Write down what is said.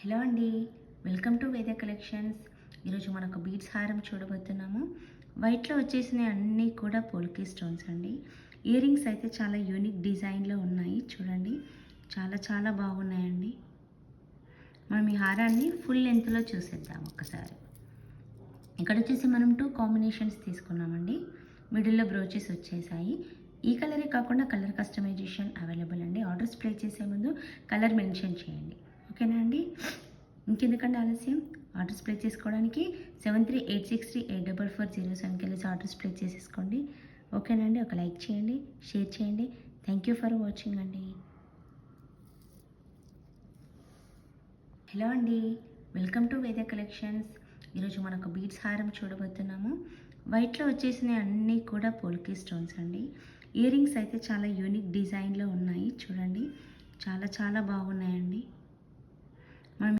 Hello అండి, welcome to వేద collections. ఈరోజు మనకు బీడ్స్ హారం చూడబోతున్నాము. వైట్లో వచ్చేసిన అన్నీ కూడా పోల్కి స్టోన్స్ అండి. ఇయర్ రింగ్స్ అయితే చాలా యూనిక్ డిజైన్లో ఉన్నాయి. చూడండి, చాలా బాగున్నాయండి. మనం ఈ హారాన్ని ఫుల్ లెంత్లో చూసేద్దాం ఒక్కసారి. ఇక్కడ వచ్చేసి మనం 2 కాంబినేషన్స్ తీసుకున్నామండి. మిడిల్లో బ్రోచెస్ వచ్చేసాయి. ఈ కలరే కాకుండా కలర్ కస్టమైజేషన్ అవైలబుల్ అండి. ఆర్డర్స్ ప్లేస్ చేసే ముందు కలర్ మెన్షన్ చేయండి, ఓకేనా అండి. ఇంకెందుకంటే ఆలస్యం, ఆర్డర్స్ ప్లేస్ చేసుకోవడానికి 7386384407కి వెళ్ళి ఆర్డర్స్ ప్లేస్ చేసేసుకోండి, ఓకేనండి. ఒక లైక్ చేయండి, షేర్ చేయండి. థ్యాంక్ యూ ఫర్ వాచింగ్ అండి. హలో అండి, వెల్కమ్ టు వేద కలెక్షన్స్. ఈరోజు మనకు బీడ్స్ హారం చూడబోతున్నాము. వైట్లో వచ్చేసిన అన్నీ కూడా పోల్కి స్టోన్స్ అండి. ఇయర్ రింగ్స్ అయితే చాలా యూనిక్ డిజైన్లో ఉన్నాయి. చూడండి, చాలా బాగున్నాయండి.